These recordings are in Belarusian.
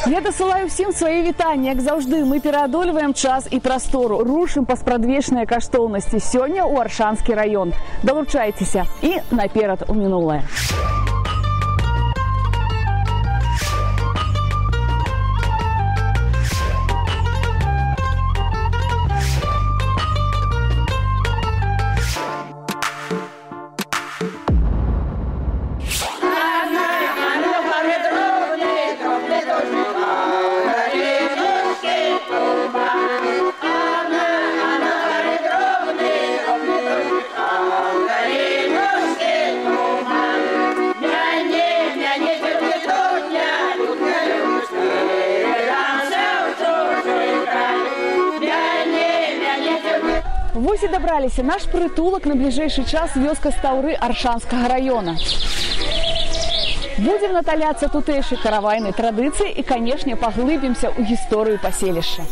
Я дасылаю всім свае вітанні. Як заўжды, мы пераадольваем час і прастору, рушым па спрадвечныя каштоўнасці. Сёння ў Аршанскі раён. Далучайцеся і наперад у мінулае. Вось і дабраліся наш прытулак на бліжэйшы час вёска Стаўры Аршанскага раёна. Будзем наталяцца тутэйшай каравайнай традыцыі і, канешне, паглыбімся ў гісторыю паселішча.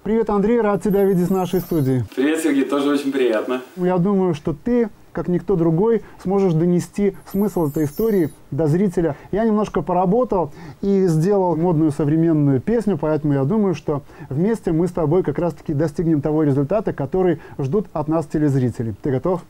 Привет, Андрей, рад тебя видеть в нашей студии. Привет, Сергей, тоже очень приятно. Я думаю, что ты, как никто другой, сможешь донести смысл этой истории до зрителя. Я немножко поработал и сделал модную современную песню, поэтому я думаю, что вместе мы с тобой как раз-таки достигнем того результата, который ждут от нас телезрители. Ты готов?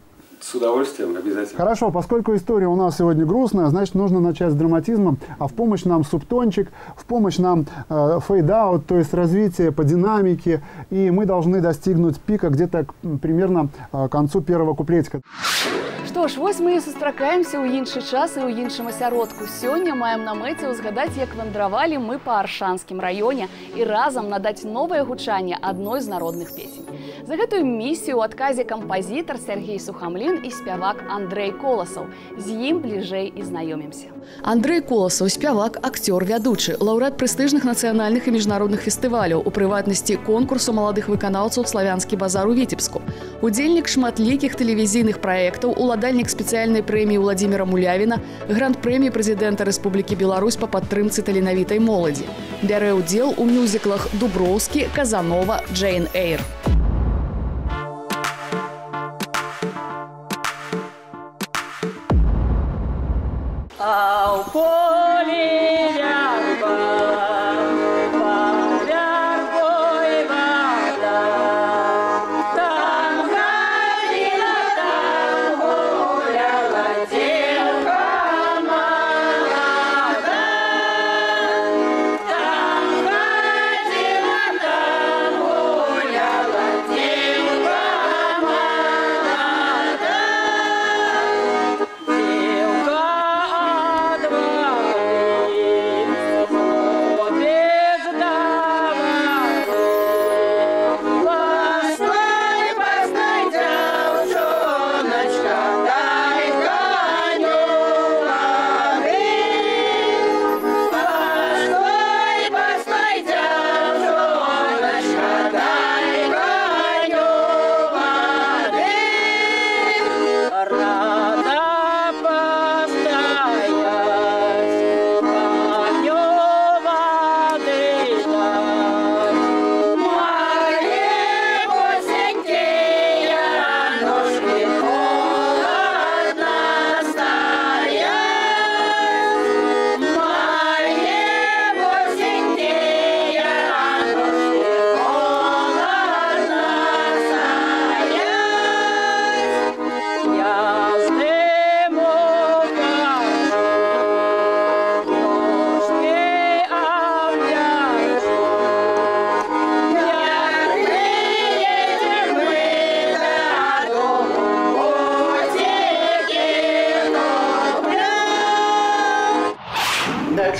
С удовольствием, обязательно. Хорошо, поскольку история у нас сегодня грустная, значит, нужно начать с драматизмом, а в помощь нам субтончик, в помощь нам фейд-аут, то есть развитие по динамике, и мы должны достигнуть пика где-то примерно к концу первого куплетика. Што ж, вось мы і сустракаемся ў іншы час і ў іншым асяродку. Сёння маем на мэце ўзгадаць, як вандравалі мы па Аршанскім раёне і разам надаць новае гучанне адной з народных песень. За гэтую місію ў адказе кампазітар Сергей Сухамлін і спявак Андрэй Коласаў. З ім бліжэй і знаёмімся. Андрэй Коласаў – спявак, акцёр, вядучы, лаўрэат прэстыжных нацыянальных і міжнародных фестываляў, у прыватнасці конкурсу маладых выканаўцаў «Славянскі базар» у Віцебску. Удзельнік шматлікіх тэлевізійных праектаў, уладальнік спецыяльнай прэміі Владзіміра Мулявіна, гранд-прэміі прэзідэнта Рэспублікі Беларусь па падтрымцы таленавітай моладзі. Бярэ ўдзел у мюзіклах «Дуброўскі», «Казанова», «Джейн Эйр». А у поле вярба, по вярбой вода. Там ходила, там гуляла девка молода. Там ходила, там гуляла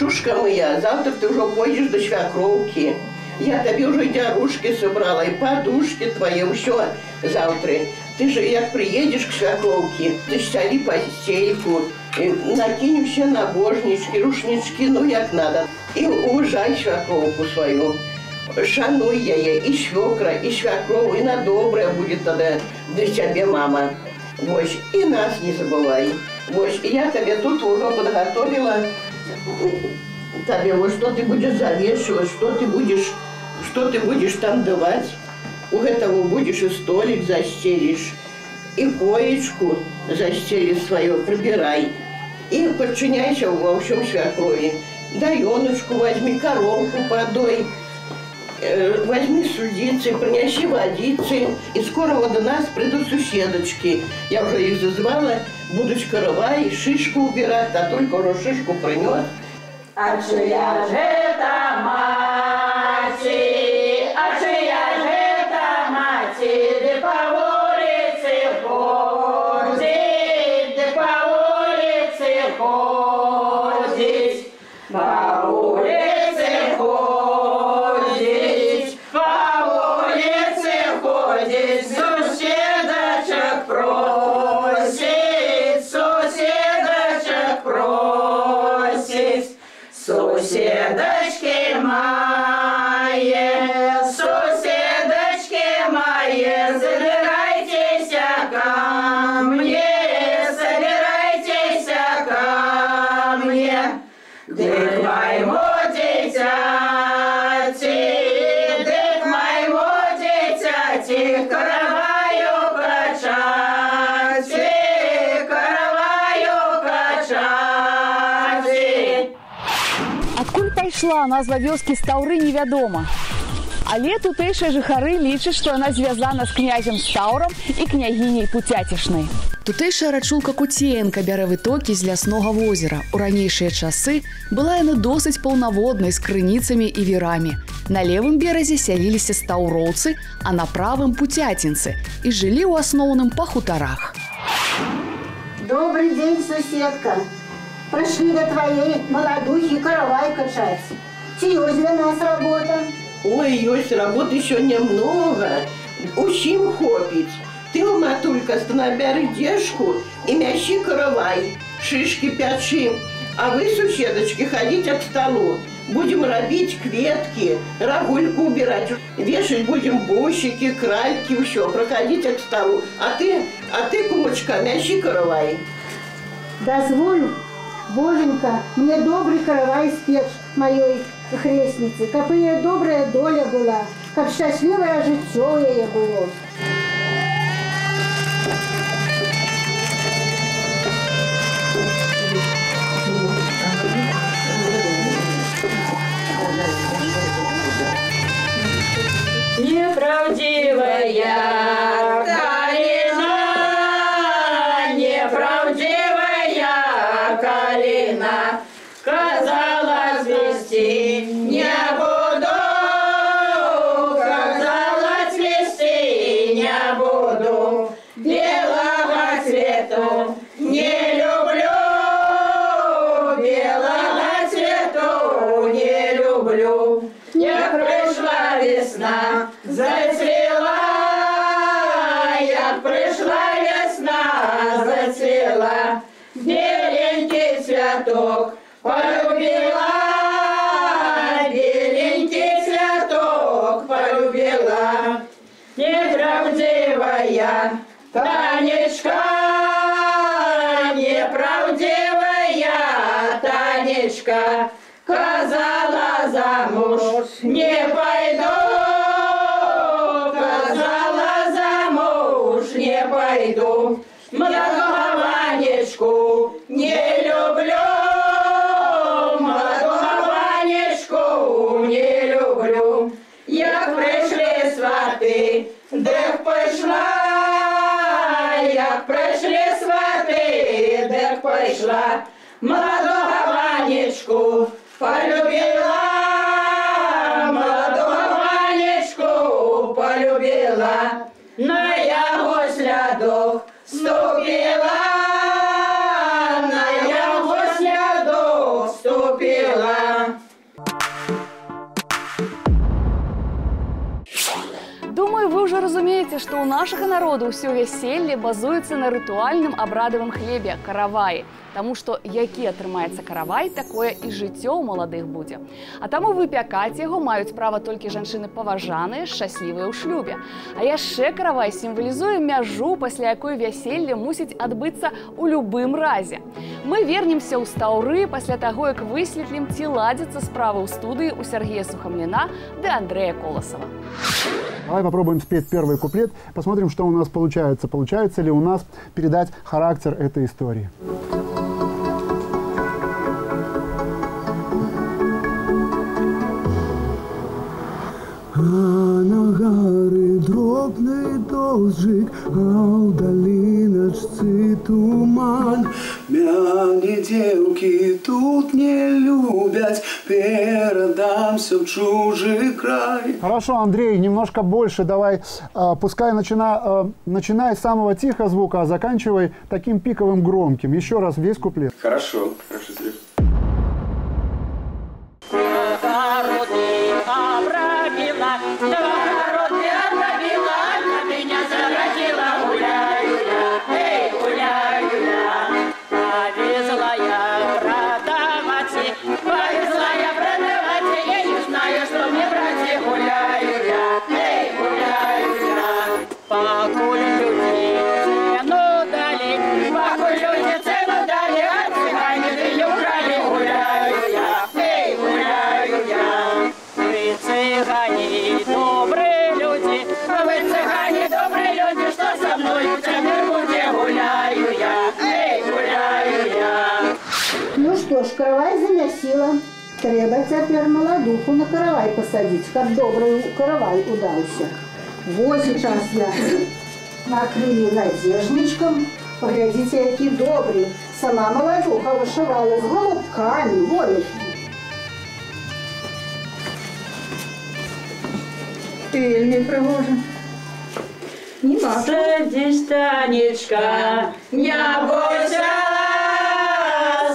дочушка моя, завтра ты уже пойдешь до свекровки. Я тебе уже дярушки собрала, и подушки твои, все завтра. Ты же, як приедешь к свекровке, застели постельку, накинь все набожнички, рушнички, ну як надо. И уважай свекровку свою. Шануй ее, и свекра, и свекрову, и на доброе будет тогда для тебя мама. Вот, и нас не забывай. Вот, я тебе тут уже подготовила. Тебе вот что ты будешь завешивать, что ты будешь там давать. У этого будешь и столик застелишь, и коечку застелишь свое, прибирай. И подчиняйся во всем свекрови. Даеночку возьми, коровку подой, возьми судицы, принеси водицы. И скоро вот до нас придут соседочки. Я уже их зазвала, будут каравай, шишку убирать, а только уже шишку принес. А чья же это мать? А чья же это мать? Да по улице ходит, да по улице ходит, по улице ходит, по улице ходит, соседочек просит, соседочек просит. Соседочки мои, собирайтесь ко мне, собирайтесь ко мне. Да к моему дитяти, да к моему дитяти, караваю качать, караваю качать. Адкуль пайшла назва вёскі Стаўры, невядома. Але тутэйшыя жыхары лічаць, што яна звязана з князем Стаўрам і княгіняй Пуцяцішнай. Тутэйшая рачулка Куцеенка бярэ вытокі з ляснога возера. У ранейшыя часы была яна досыць паўнаводнай з крыніцамі і вірамі. На левым беразе сяліліся стаўроўцы, а на правым пуцяцінцы і жылі ў асноўным па хутарах. Добрый день, соседка. Пришли до твоей молодухи каравай качать. Чьёсь для нас работа? Ой, ёсть, работы сегодня много. Усім хопить. Ты, матулька, станабяры дежку и мящи каравай, шишки пячи. А вы, суседочки, ходите к столу. Будем робить кветки, рагульку убирать. Вешать будем бусики, кральки, все. Проходите к столу. А ты, кумочка, мящи каравай. Дозволь, Боженька, мне добрый каравай спечь моей хрестницы. Каб ее добрая доля была, как счастливое житье ее было. Неправдивая калина, неправдивая калина, казалось, вести не буду, казалось, вести не буду, белого цвету не люблю, белого цвету не люблю. Як прийшла весна, зацвела, як прийшла весна, зацвела, беленький цветок полюбила, беленький цветок полюбила. Неправдивая Танечка, неправдивая Танечка, казала замуж не пойду, казала замуж не пойду, молодого Ванечку не люблю, молодого Ванечку не люблю. Як прийшли свати, дек пішла, як прийшли свати, дек пішла, молодого Ванечку полюбила, молодого Ванечку полюбила, на його слідок ступила, на його слідок ступила. Думаю, вы уже разумеете, что у нашага народу ўсё вяселле базуецца на рытуальным абрадавым хлебе караваі. Таму што які атрымаецца каравай, такое і жыццё ў маладых будзе. А таму выпякаць яго маюць права толькі жанчыны паважаныя, шчаслівыя ў шлюбе. А яшчэ каравай сімвалізуе мяжу, пасля якой вяселле мусіць адбыцца ў любым разе. Мы вернемся ў Стаўры пасля таго, як высветлім, ці ладзяцца справы ў студыі у Сергея Сухомлина да Андрея Колосова. Давай попробуем спеть первый куплет, посмотрим, что у нас получается. Получается ли у нас передать характер этой истории. А на гары дробный дождик, а у долиночцы туман. Мяне девки тут не любят, передамся в чужий край. Хорошо, Андрей, немножко больше давай. Пускай начинай с самого тихого звука, а заканчивай таким пиковым громким. Еще раз весь куплет. Хорошо, Сереж. Ну что ж, каравай замясила. Трэба цяпер маладуху на каравай посадить, как добрый каравай удался. Вот сейчас я накрыю надежничком. Поглядите, який добрый. Сама маладуха вышивала с голубками. Вот их. Вельми пригожа. Садись, Танечка, не бойся.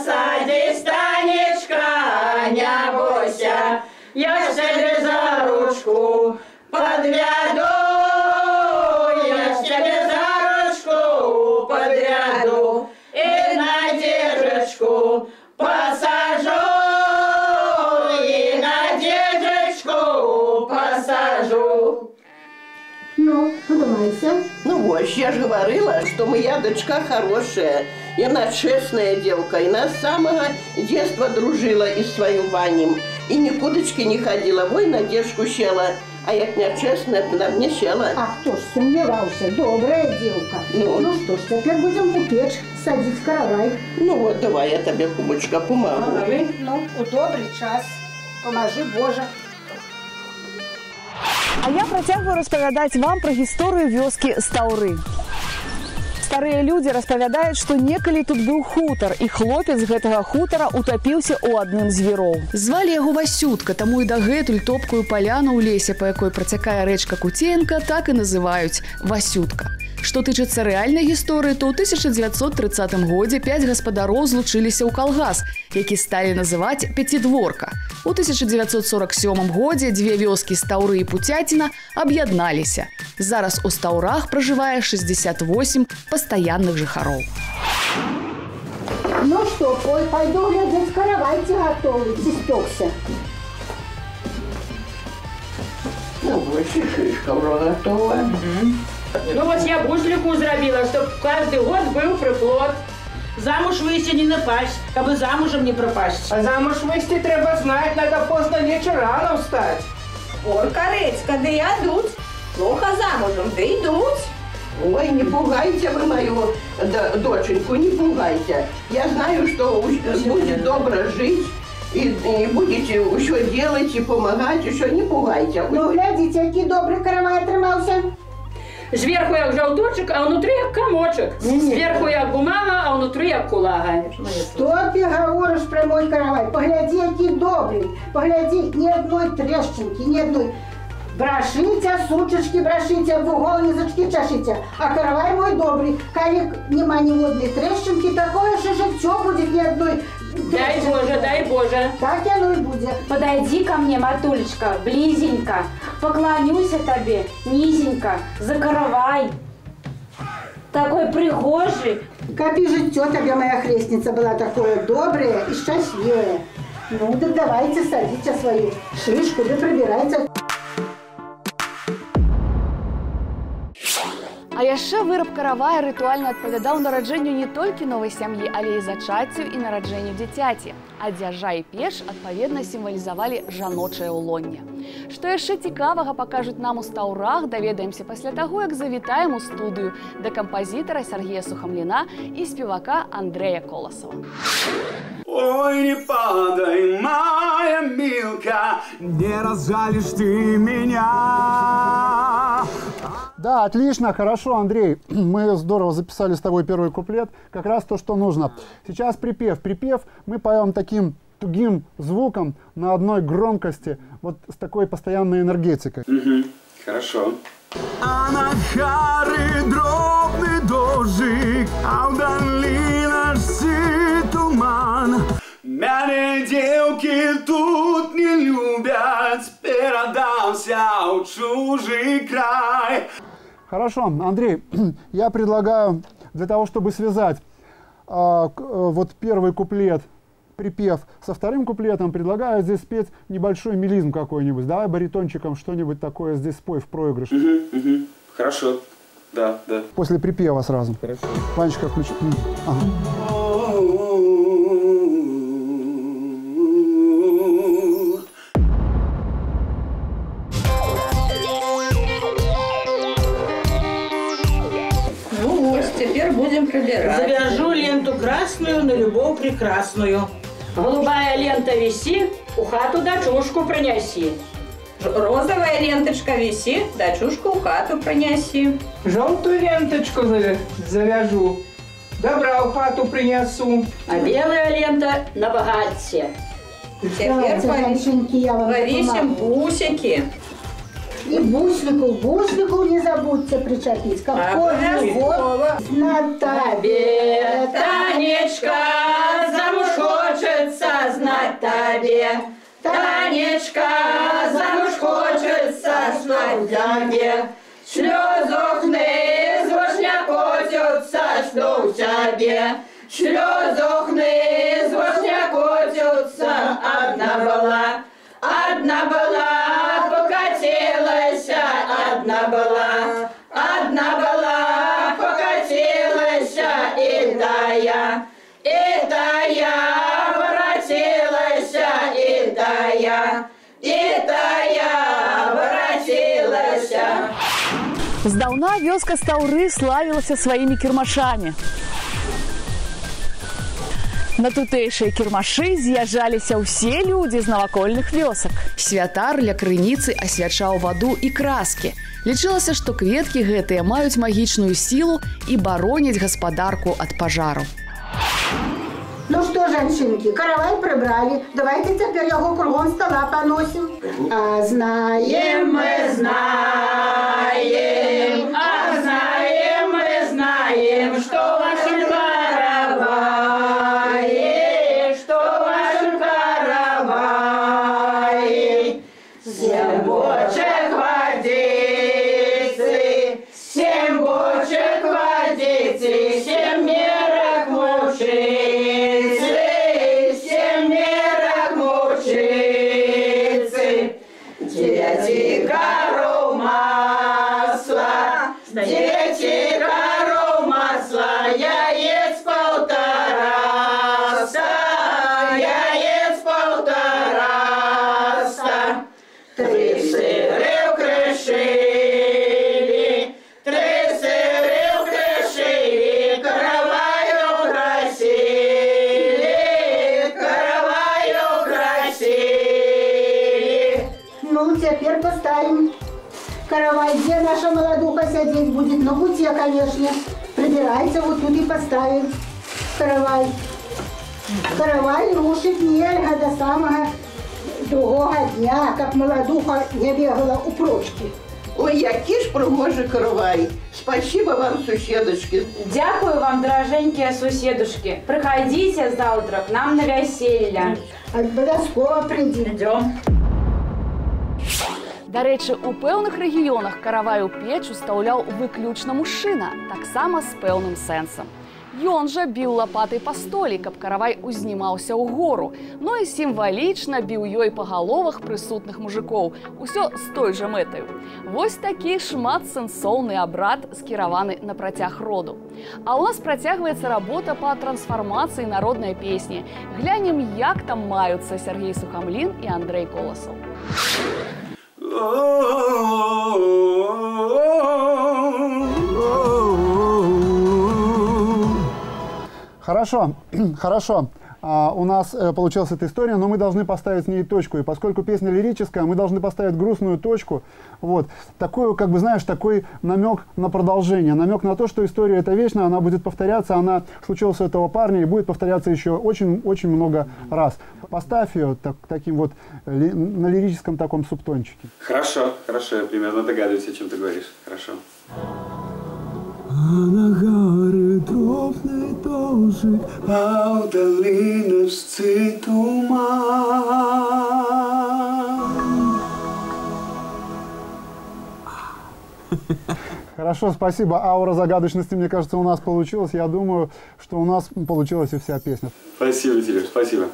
Садись, Танечка, не бойся. Я ж тебе за ручку подведу. Я ж тебе за ручку подведу. И Надежечку посажу. И Надежечку посажу. Ну, подумайся. Ну вот, я же говорила, что моя дочка хорошая, и она честная девка, и она с самого детства дружила и с своим Ванем, и никудочки не ходила, вой Надежку щела, а як не честная, она мне щела. А кто ж сомневался? Добрая девка. Ну что ж, теперь будем купечь, садить каравай. Ну вот, давай я тебе, кумочка, помогу. Ну, у добрый час. Поможи, Боже. А я працягваю распавядаць вам пра гісторыю вёскі Стаўры. Старыя людзі распавядаюць, што некалі тут быў хутар, і хлопец гэтага хутара утапіўся ў адным з віроў. Звалі яго Васютка, таму і дагэтуль топкую паляну ў лесе, па якой працякае рэчка Куценька, так і называюць Васютка. Што тычыцца рэальнай гісторыі, то ў 1930 годзе 5 гаспадароў злучыліся ў калгас, які сталі называць Пяцідворка. У 1947 годзе дзве вёскі Стаўры і Пуцяціна аб'ядналіся. Зараз у Стаўрах пражывае 68 пастаянных жыхароў. Ну что, пойду глядеть, каравайце готовы, ці спёкся. Ну вот, шишка уже готова. Ну вот я бушлику зробила, чтоб каждый год был приплод. Замуж выйти не напасть, как бы замужем не пропасть. А замуж выйти треба знать, надо поздно вечер рано встать. Ор, Карецька, да ядуть. Плохо замужем, да идут. Ой, не пугайте вы мою доченьку, не пугайте. Я знаю, что будет добро жить. И будете еще делать, и помогать, еще не пугайте. Ну, глядите, який добрый каравай отрымался. Зверху як жовточок, а внутрі як комочок. Зверху як бумага, а внутрі як кулага. Что ты говоришь про мой каравай? Погляди, який добрый. Погляди, ни одной трещинки, ни одной. Брошите, сучечки брошите, в угол язычки чешите. А каравай мой добрый. Коли нема ни одной трещинки, такое же житье будет ни одной. Дай Боже, дай Боже. Так оно и будет. Подойди ко мне, матулечка, близенько. Поклонюся тебе низенько за каравай. Такой пригожий. Как и житё тебе, моя хрестница, была такое доброе и счастливое. Ну, так давайте садите свою шишку, да пробирайте. А яшчэ выраб каравая рытуальна адпавядаў нараджэнню не толькі новай сям'і, але і зачаццю і нараджэнню дзіцяці. Адзяжа і печ адпаведна сімвалізавалі жаночае ўлонне. Што яшчэ цікавага пакажуць нам у стаўрах, даведаемся пасля таго, як завітаем у студыю да кампазітара Сергея Сухамліна і спевака Андрэя Коласова. Ой, не падай, моя милка, не разжалишь ты меня. Да, отлично, хорошо, Андрей. Мы здорово записали с тобой первый куплет. Как раз то, что нужно. Сейчас припев. Припев мы поем таким тугим звуком на одной громкости, вот с такой постоянной энергетикой. Хорошо. А на хары дробный дождик, а вдали наш туман. Меня девки тут не любят, передался в чужий край. Хорошо, Андрей, я предлагаю для того, чтобы связать вот первый куплет, припев со вторым куплетом, предлагаю здесь спеть небольшой мелизм какой-нибудь. Давай баритончиком что-нибудь такое здесь спой в проигрыш. Хорошо. Да. После припева сразу. Хорошо. Ванечка, включи. Ага. Теперь будем пробирать. Завяжу ленту красную на любовь прекрасную. Голубая лента виси, у хату дочушку принеси. Розовая ленточка висит, дочушку в хату пронеси. Желтую ленточку завяжу, добра в хату принесу. А белая лента на богатстве. Теперь повесим бусики. И буслику не забудьте причепить. Какой год на тебе, Танечка, замуж хочется знать тебе. Танечка, замуж хочется знать тебе. Слезохны, звошня котятся, что в тебе. Слезохны, звошня котятся, одна была, покатилась, одна была, покатилась, и тая, воротилась, и тая, воротилась. Здаўна вёска Стаўры славілася сваімі кірмашамі. На тутэйшыя кірмашы з'язджаліся ўсе людзі з навакольных вёсак. Святар ля крыніцы асвячаў ваду і краскі. Лічылася, што кветкі гэтыя маюць магічную сілу і бароняць гаспадарку ад пажару. Ну что, жанчынкі, каравай прыбралі. Давайте цяпер яго кругом стола паносім. А знаем, мы знаем, что в вашем каравае, семь бочек водицы, семь мерок мучицы, 9 коров масла, яиц полтораста, 3 сыры укрошили, каравай украсили. Ну, теперь поставим каравай. Где наша молодуха сидеть будет? На пути, конечно. Прибирайте вот тут и поставим каравай. Каравай рушить нельзя до самого другого дня, как молодуха не бегала у прочки. Ой, який ж пригожий каравай. Спасибо вам, суседочки. Дякую вам, дороженькие суседушки. Приходите завтра к нам на веселье. Обовязково придем. Идем. Дарэчы, у пэўных рэгіёнах каравай у печ устаўляў выключна мужчына, таксама з пэўным сэнсам. Ён жа біў лапатай па столі, каб каравай узнімаўся ўгору, ну і сімвалічна біў ёй па галовах прысутных мужикоў, усё з той жа мэтаю. Вось такі шматсэнсоўны абрад скіраваны на працяг роду. А ў нас працягваецца работа па трансфармацыі народнай песні. Глянем, як там маюцца Сергей Сухамлін і Андрей Коласаў. Хорошо, хорошо. У нас получилась эта история, но мы должны поставить в ней точку. И поскольку песня лирическая, мы должны поставить грустную точку. Вот. Такой, как бы, знаешь, такой намек на продолжение. Намек на то, что история эта вечная, она будет повторяться. Она случилась у этого парня и будет повторяться еще очень-очень много раз. Поставь ее таким вот на лирическом таком субтончике. Хорошо, хорошо. Я примерно догадываюсь, о чем ты говоришь. Хорошо. А на горы дробный дождик, а в долинах сцит туман. Хорошо, спасибо. Аура загадочности, мне кажется, у нас получилась. Я думаю, что у нас получилась и вся песня. Спасибо, Сереж, спасибо.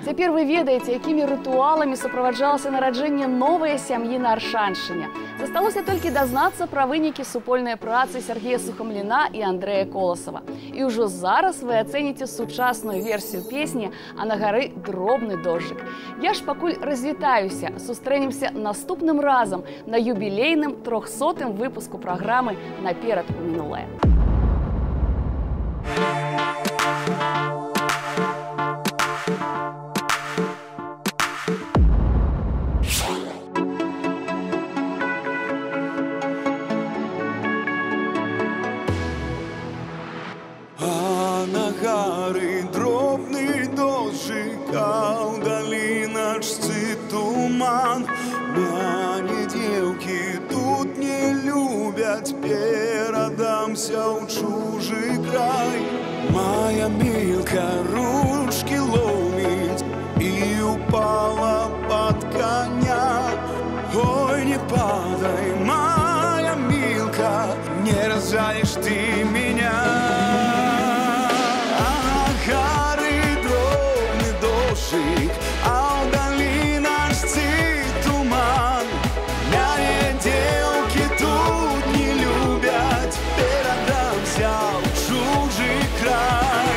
Цяпер вы ведаеце, якімі рытуаламі суправаджалася нараджэнне новай сям'і на Аршаншчыне. Засталося толькі дазнацца пра вынікі супольнай працы Сергея Сухамліна і Андрэя Коласава. І ўжо зараз вы ацэніце сучасную версію песні «А на гары дробны дождик». Я ж пакуль развітаюся, сустрэнемся наступным разам на юбілейным 300-м выпуску праграмы «Наперад у мінулае». Туман, мяне девки тут не любят, перадамся ў чужы край. Моя милка ручки ломит и упала под коня. Ой, не падай, моя милка, не разжалишь ты меня. А на горы дробный дождик, а в долинах сцит туман. Мяне девки тут не любят, перадамся ў чужы край.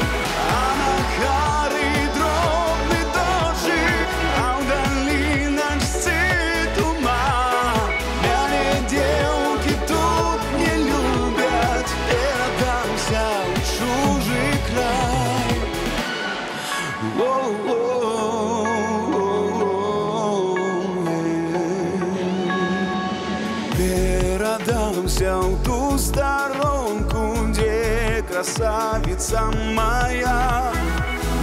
А на горы дробный дождик, а в долинах сцит туман. Мяне девки тут не любят, перадамся ў чужы край. Перадамся ў ту сторонку, где красавица моя.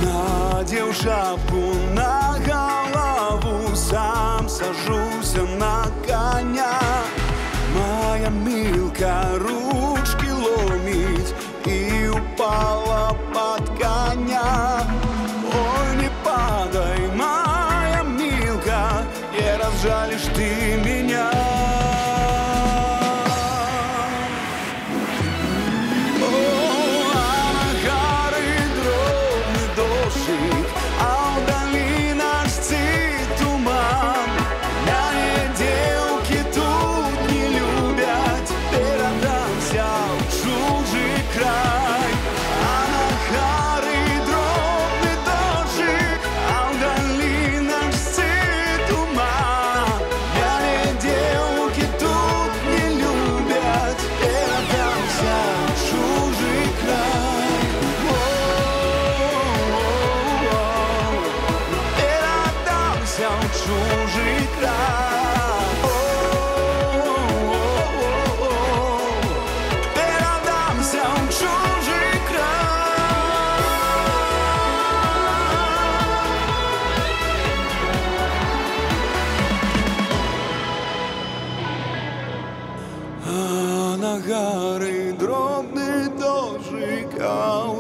Надел шапку на голову, сам сажуся на коня. Моя милка ручки ломит и упала под коня. Ой, не падай, моя милка, не разжалишь ты меня. Горы дробный дождик, а